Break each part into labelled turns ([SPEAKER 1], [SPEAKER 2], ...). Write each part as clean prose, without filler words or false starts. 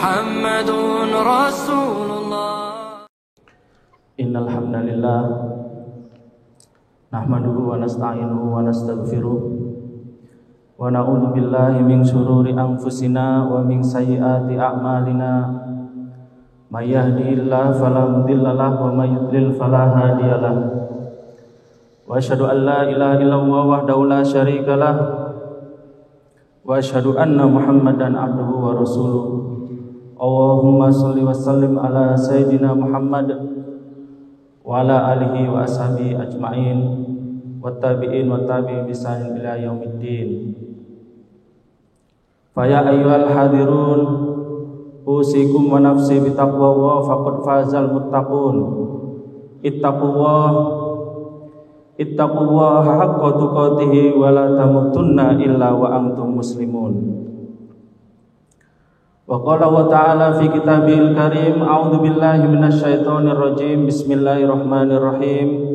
[SPEAKER 1] محمد رسول الله.
[SPEAKER 2] Innal hamdalillah nahmaduhu wa nasta'inuhu wa nastaghfiruh wa na'udzu billahi min syururi anfusina wa min sayyiati a'malina may yahdihillahu fala mudhillalah wa may yudlil fala hadiyalah wa asyhadu an la ilaha illallah wahdahu la syarikalah wa asyhadu anna Muhammadan abduhu wa rasuluh. Allahumma shalli wa sallim ala sayyidina Muhammad wa ala alihi wa ashabihi ajma'in wa tabi'in wa tabi'in bisanin ila yaumiddin. Fa ya ayyuhal hadirun usikum wa nafsi bitaqwallah faqad fazal muttaqun. Ittaqullaha haqqa tuqatih wa la tamutunna illa wa antum muslimun. Wa qala wa ta'ala fi kitabil karim a'udzu billahi minasyaitonir rajim bismillahirrahmanirrahim.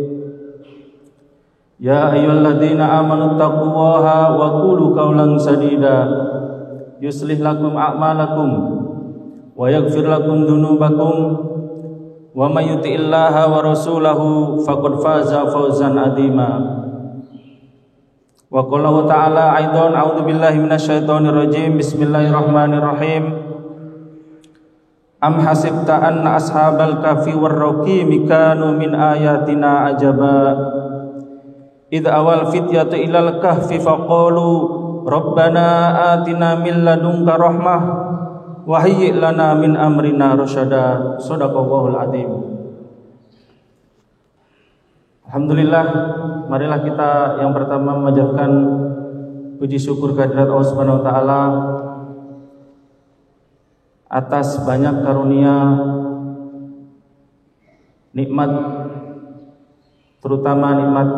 [SPEAKER 2] Ya ayyuhalladzina amanu taqullaha wa qulu qawlan sadida yuslih lakum a'malakum wa yaghfir lakum dzunubakum wa may yuti'illaha wa rasulahu faqad faza fawzan 'azima. Wa qala wa ta'ala aidan a'udzu billahi minasyaitonir rajim bismillahirrahmanirrahim. Am hasibta anna ashabal kahfi war raqimi kanu min ayatina ajaba id awal fityatu ilal kahfi faqalu rabbana atina min ladunka rahmah wa hayyi' lana min amrina rasyada. Shadaqallahul azim. Alhamdulillah, marilah kita yang pertama memanjatkan puji syukur kehadirat Allah Subhanahu wa taala atas banyak karunia nikmat, terutama nikmat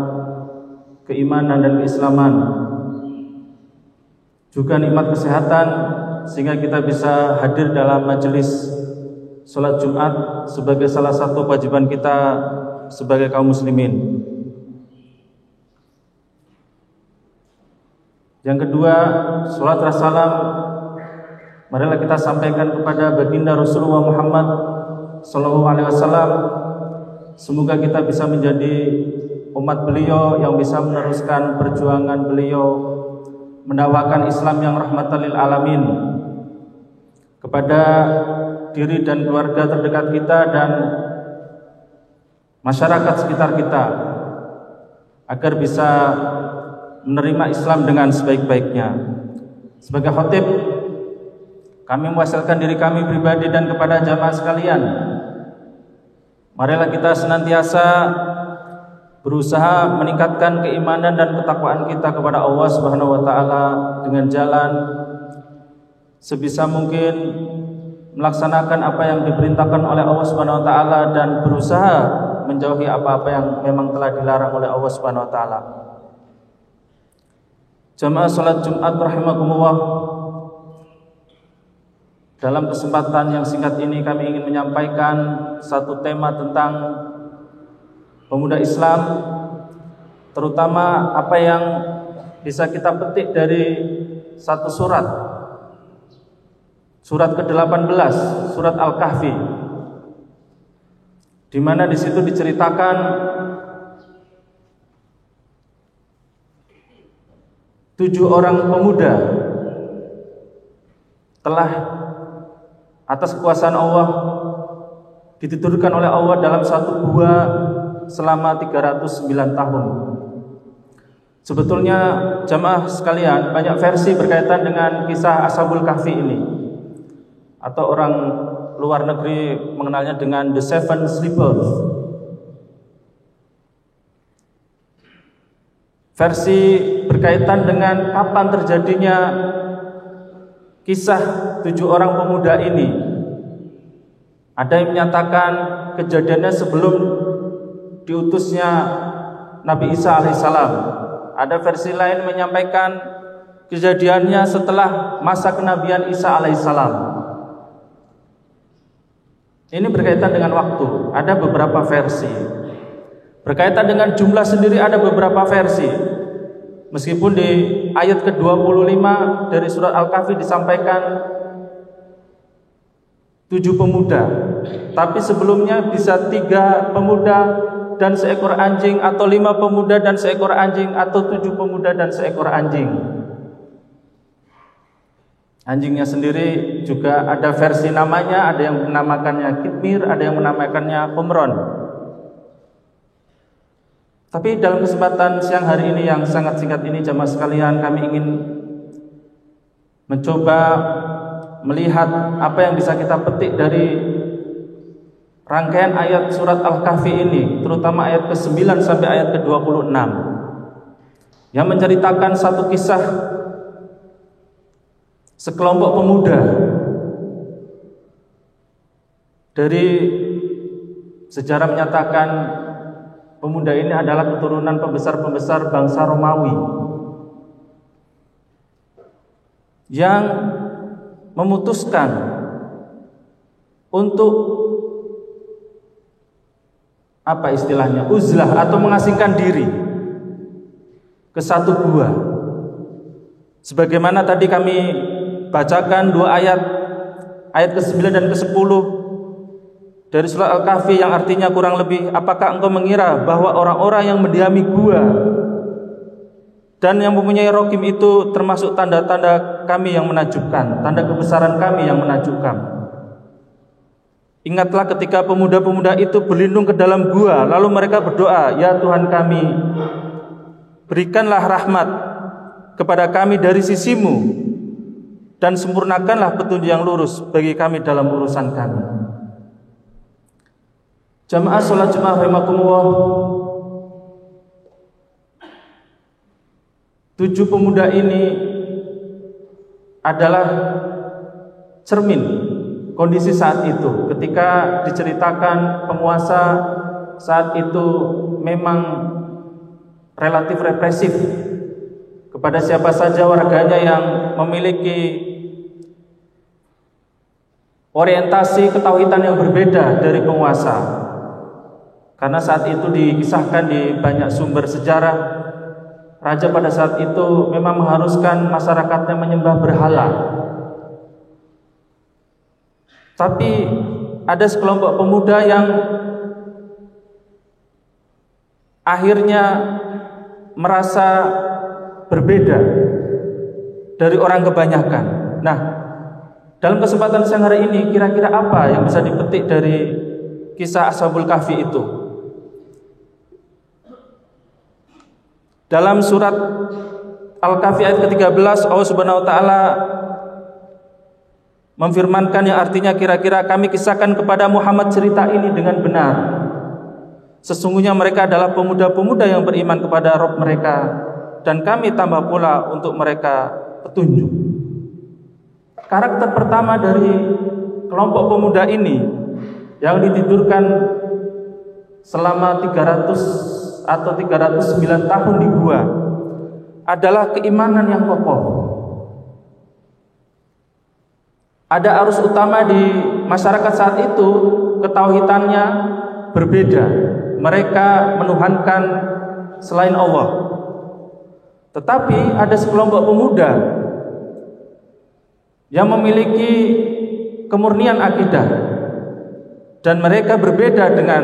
[SPEAKER 2] keimanan dan keislaman, juga nikmat kesehatan, sehingga kita bisa hadir dalam majelis sholat Jumat sebagai salah satu kewajiban kita sebagai kaum muslimin. Yang kedua, sholat wassalam marilah kita sampaikan kepada baginda Rasulullah Muhammad sallallahu alaihi wasallam. Semoga kita bisa menjadi umat beliau yang bisa meneruskan perjuangan beliau mendakwakan Islam yang rahmatan lil alamin kepada diri dan keluarga terdekat kita dan masyarakat sekitar kita, agar bisa menerima Islam dengan sebaik-baiknya. Sebagai khatib, kami mewakilkan diri kami pribadi dan kepada jamaah sekalian, marilah kita senantiasa berusaha meningkatkan keimanan dan ketakwaan kita kepada Allah Subhanahu wa taala dengan jalan sebisa mungkin melaksanakan apa yang diperintahkan oleh Allah Subhanahu wa taala dan berusaha menjauhi apa-apa yang memang telah dilarang oleh Allah Subhanahu wa taala. Jamaah salat Jumat rahimakumullah, dalam kesempatan yang singkat ini kami ingin menyampaikan satu tema tentang pemuda Islam, terutama apa yang bisa kita petik dari satu surat ke-18, surat Al-Kahfi, di mana di situ diceritakan 7 orang pemuda telah atas kekuasaan Allah ditidurkan oleh Allah dalam satu gua selama 309 tahun. Sebetulnya jamaah sekalian, banyak versi berkaitan dengan kisah Ashabul Kahfi ini, atau orang luar negeri mengenalnya dengan The Seven Sleepers. Versi berkaitan dengan kapan terjadinya kisah 7 orang pemuda ini. Ada yang menyatakan kejadiannya sebelum diutusnya Nabi Isa alaihissalam. Ada versi lain menyampaikan kejadiannya setelah masa kenabian Isa alaihissalam. Ini berkaitan dengan waktu. Ada beberapa versi. Berkaitan dengan jumlah sendiri ada beberapa versi. Meskipun di ayat ke-25 dari surat Al-Kahfi disampaikan 7 pemuda. Tapi sebelumnya bisa 3 pemuda dan seekor anjing, atau 5 pemuda dan seekor anjing, atau 7 pemuda dan seekor anjing. Anjingnya sendiri juga ada versi namanya, ada yang menamakannya Kitmir, ada yang menamakannya Qumron. Tapi dalam kesempatan siang hari ini yang sangat singkat ini, jamaah sekalian, kami ingin mencoba melihat apa yang bisa kita petik dari rangkaian ayat surat Al-Kahfi ini, terutama ayat ke-9 sampai ayat ke-26, yang menceritakan satu kisah sekelompok pemuda. Dari sejarah menyatakan pemuda ini adalah keturunan pembesar-pembesar bangsa Romawi yang memutuskan untuk uzlah atau mengasingkan diri ke satu gua. Sebagaimana tadi kami bacakan 2 ayat ke-9 dan ke-10 dari surah Al-Kahfi, yang artinya kurang lebih, apakah engkau mengira bahwa orang-orang yang mendiami gua dan yang mempunyai rokim itu termasuk tanda-tanda kami yang menakjubkan, tanda kebesaran kami yang menakjubkan. Ingatlah ketika pemuda-pemuda itu berlindung ke dalam gua, lalu mereka berdoa, ya Tuhan kami, berikanlah rahmat kepada kami dari sisimu, dan sempurnakanlah petunjuk yang lurus bagi kami dalam urusan kami. Jamaah salat Jumat rahimakumullah, 7 pemuda ini adalah cermin kondisi saat itu. Ketika diceritakan penguasa saat itu memang relatif represif kepada siapa saja warganya yang memiliki orientasi ketauhidan yang berbeda dari penguasa. Karena saat itu dikisahkan di banyak sumber sejarah, raja pada saat itu memang mengharuskan masyarakatnya menyembah berhala. Tapi ada sekelompok pemuda yang akhirnya merasa berbeda dari orang kebanyakan. Nah, dalam kesempatan siang hari ini, kira-kira apa yang bisa dipetik dari kisah Ashabul Kahfi itu? Dalam surat Al-Kahfi ayat ke-13, Allah Subhanahu wa taala memfirmankan yang artinya kira-kira kami kisahkan kepada Muhammad cerita ini dengan benar. Sesungguhnya mereka adalah pemuda-pemuda yang beriman kepada Rabb mereka, dan kami tambah pula untuk mereka petunjuk. Karakter pertama dari kelompok pemuda ini yang ditidurkan selama 300 atau 309 tahun di gua adalah keimanan yang kokoh. Ada arus utama di masyarakat saat itu, ketauhidannya berbeda. Mereka menuhankan selain Allah. Tetapi ada sekelompok pemuda yang memiliki kemurnian akidah, dan mereka berbeda dengan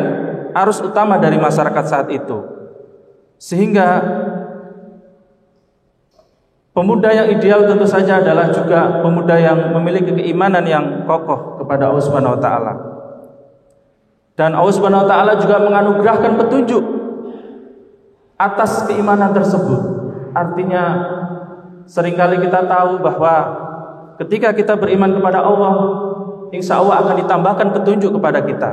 [SPEAKER 2] arus utama dari masyarakat saat itu. Sehingga pemuda yang ideal tentu saja adalah juga pemuda yang memiliki keimanan yang kokoh kepada Allah Subhanahu wa taala. Dan Allah Subhanahu wa taala juga menganugerahkan petunjuk atas keimanan tersebut. Artinya seringkali kita tahu bahwa ketika kita beriman kepada Allah, insya Allah akan ditambahkan petunjuk kepada kita.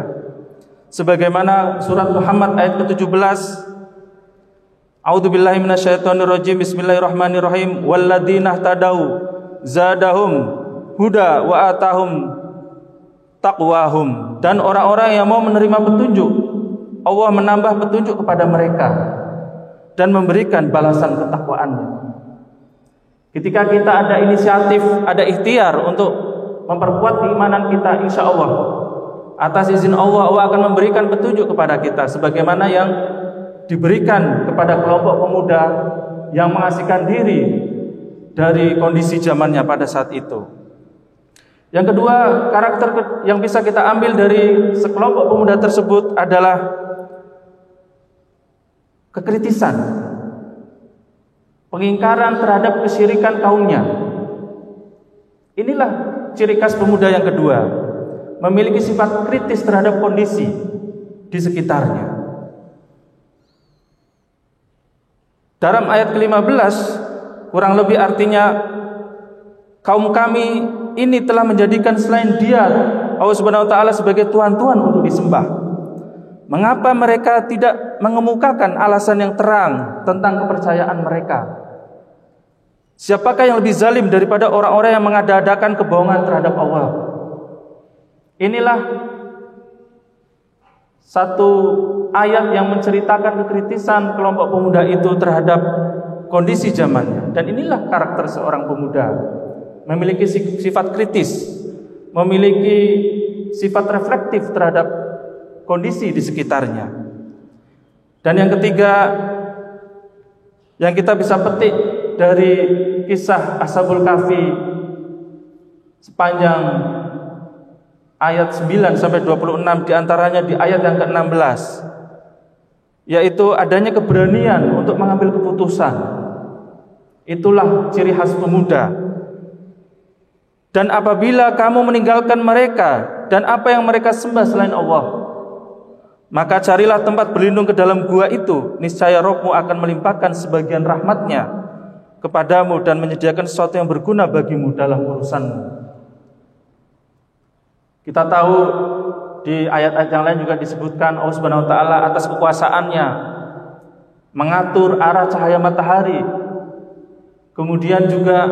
[SPEAKER 2] Sebagaimana surat Muhammad ayat ke-17, A'udzubillahi minasyaitonirrajim, bismillahirrahmanirrahim, walladzina ihtadau zadahum huda wa atahum taqwahum. Dan orang-orang yang mau menerima petunjuk, Allah menambah petunjuk kepada mereka dan memberikan balasan ketakwaannya. Ketika kita ada inisiatif, ada ikhtiar untuk memperkuat keimanan kita, insya Allah atas izin Allah, Allah akan memberikan petunjuk kepada kita, sebagaimana yang diberikan kepada kelompok pemuda yang mengasingkan diri dari kondisi zamannya pada saat itu. Yang kedua, karakter yang bisa kita ambil dari sekelompok pemuda tersebut adalah kekritisan, pengingkaran terhadap kesyirikan kaumnya. Inilah ciri khas pemuda yang kedua, memiliki sifat kritis terhadap kondisi di sekitarnya. Dalam ayat ke-15 kurang lebih artinya, kaum kami ini telah menjadikan selain Dia, Allah Subhanahu wa taala, sebagai Tuhan-Tuhan untuk disembah. Mengapa mereka tidak mengemukakan alasan yang terang tentang kepercayaan mereka? Siapakah yang lebih zalim daripada orang-orang yang mengada-adakan kebohongan terhadap Allah? Inilah satu ayat yang menceritakan kekritisan kelompok pemuda itu terhadap kondisi zamannya. Dan inilah karakter seorang pemuda, memiliki sifat kritis, memiliki sifat reflektif terhadap kondisi di sekitarnya. Dan yang ketiga yang kita bisa petik dari kisah Ashabul Kahfi sepanjang ayat 9 sampai 26, diantaranya di ayat yang ke-16, yaitu adanya keberanian untuk mengambil keputusan. Itulah ciri khas pemuda. Dan apabila kamu meninggalkan mereka dan apa yang mereka sembah selain Allah, maka carilah tempat berlindung ke dalam gua itu, niscaya Rabbmu akan melimpahkan sebagian rahmatnya kepadamu dan menyediakan sesuatu yang berguna bagimu dalam urusanmu. Kita tahu di ayat-ayat yang lain juga disebutkan Allah Subhanahu wa taala atas kekuasaannya mengatur arah cahaya matahari. Kemudian juga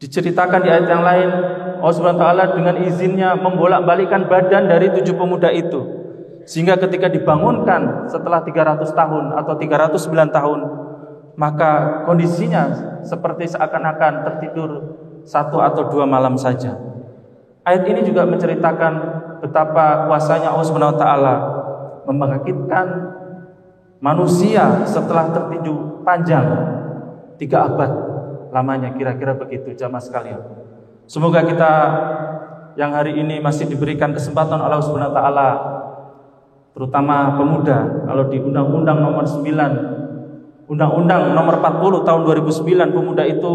[SPEAKER 2] diceritakan di ayat yang lain, Allah Subhanahu wa taala dengan izinnya membolak-balikkan badan dari 7 pemuda itu, sehingga ketika dibangunkan setelah 300 tahun atau 309 tahun, maka kondisinya seperti seakan-akan tertidur 1 atau 2 malam saja. Ayat ini juga menceritakan betapa kuasanya Allah Subhanahu wa taala membangkitkan manusia setelah tertidur panjang 3 abad lamanya, kira-kira begitu jamaah sekalian. Semoga kita yang hari ini masih diberikan kesempatan oleh Allah Subhanahu wa taala, terutama pemuda. Kalau di Undang-Undang nomor 9, Undang-Undang nomor 40 tahun 2009, pemuda itu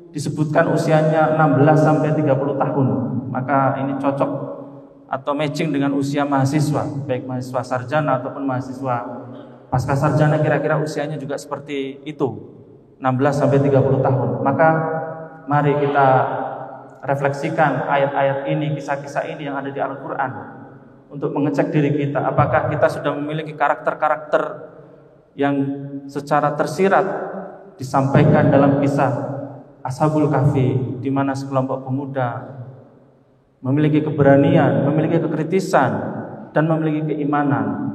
[SPEAKER 2] disebutkan usianya 16 sampai 30 tahun. Maka ini cocok atau matching dengan usia mahasiswa, baik mahasiswa sarjana ataupun mahasiswa pasca sarjana, kira-kira usianya juga seperti itu, 16 sampai 30 tahun. Maka mari kita refleksikan ayat-ayat ini, kisah-kisah ini yang ada di Al-Quran, untuk mengecek diri kita, apakah kita sudah memiliki karakter-karakter yang secara tersirat disampaikan dalam kisah Ashabul Kahfi, di mana sekelompok pemuda memiliki keberanian, memiliki kekritisan, dan memiliki keimanan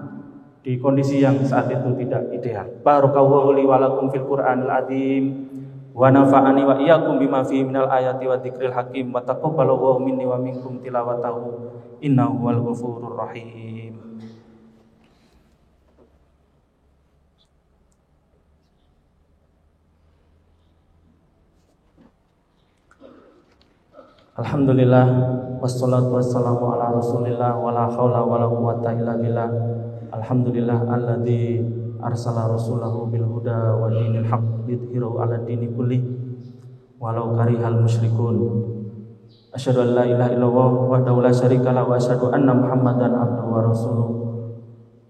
[SPEAKER 2] di kondisi yang saat itu tidak ideal. Barakallahu li wa lakum fil Qur'anil azim wa nafa'ani wa iyyakum bima fihi minal ayati wa dzikril hakim wa taqabbalallahu minni wa minkum tilawatahu innahu wal ghafurur rahim. Alhamdulillah wassalatu wassalamu ala Rasulillah wala haula wala quwwata illa billah. Alhamdulillah alladzi arsala rasulahu bil huda wa dinil haqq yudhhiru 'ala dini kulli walau karihal musyrikun. Asyhadu an la ilaha illallah wahdahu la syarikalah wa asyhadu anna Muhammadan abduhu wa rasuluh.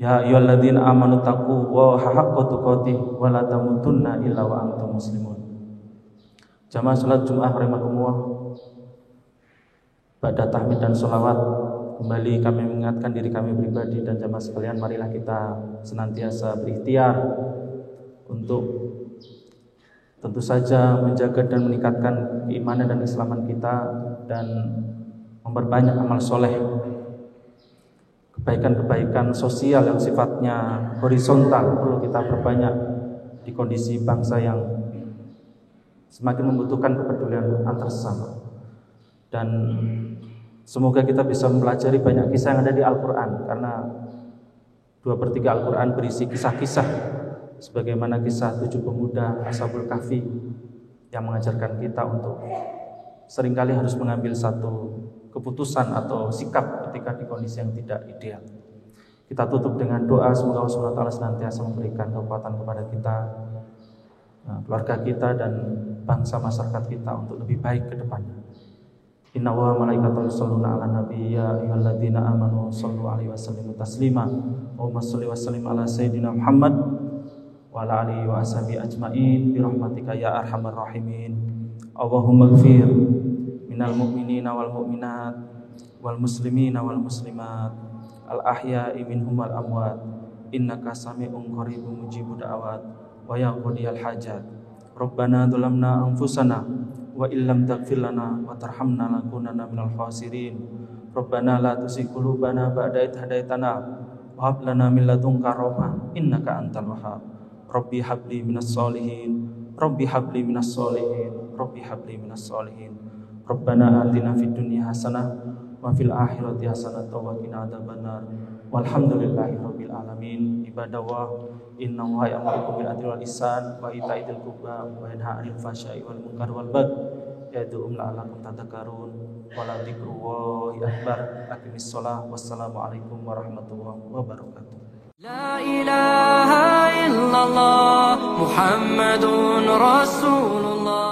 [SPEAKER 2] Ya ayyuhalladzina amanu taqullaha haqqa tuqatih wa la tamutunna illa wa antum muslimun. Jamaah salat Jumat rahimakumullah. Pada tahmid dan sholawat, kembali kami mengingatkan diri kami pribadi dan jamaah sekalian, marilah kita senantiasa berikhtiar untuk tentu saja menjaga dan meningkatkan keimanan dan keislaman kita, dan memperbanyak amal soleh, kebaikan-kebaikan sosial yang sifatnya horizontal perlu kita perbanyak di kondisi bangsa yang semakin membutuhkan kepedulian antar sesama. Dan semoga kita bisa mempelajari banyak kisah yang ada di Al-Quran, karena 2/3 Al-Quran berisi kisah-kisah, sebagaimana kisah 7 pemuda Ashabul Kahfi yang mengajarkan kita untuk seringkali harus mengambil satu keputusan atau sikap ketika di kondisi yang tidak ideal. Kita tutup dengan doa, semoga Allah SWT senantiasa memberikan kekuatan kepada kita, keluarga kita, dan bangsa masyarakat kita untuk lebih baik ke depannya. Inna wa malaikatahu yusholluna 'alan nabi ya ayyuhalladzina amanu shollu 'alaihi wa sallimu taslima. Allahumma sholli wa sallim ala sayyidina Muhammad wa ala alihi wa ashabihi ajmain bi rahmatika ya arhamar rahimin. Allahumma ighfir minal mu'minina wal mu'minat wal muslimina wal muslimat al ahya'i minhum wal amwat innaka sami'un qaribun mujibud da'awat wa yaqdiyal hajat. Rabbana dzalamna anfusana wa illam taghfir lana wa tarhamna lakunanna minal khasirin. Rabbana la tuzigh qulubana ba'da idh hadaitana wa hab lana min ladunka rahmah innaka antal wahhab. Rabbi habli minas solihin, Rabbi habli minas solihin, Rabbi habli minas solihin. Rabbana atina fid dunya hasanah wa fil akhirati hasanah wa qina adzabannar. Walhamdulillahi rabbil alamin. Ibadallah, innallaha ya'muru bil adli wal ihsan wa ita'i dzil qurba wa yanha 'anil fahsya'i wal munkar wal baghi ya'idzukum la'allakum tadhakkarun. Wa la dzikrullahi akbar. Aqimis shalah. Wassalamu alaikum warahmatullahi wabarakatuh.
[SPEAKER 1] La ilaha illallah Muhammadun Rasulullah.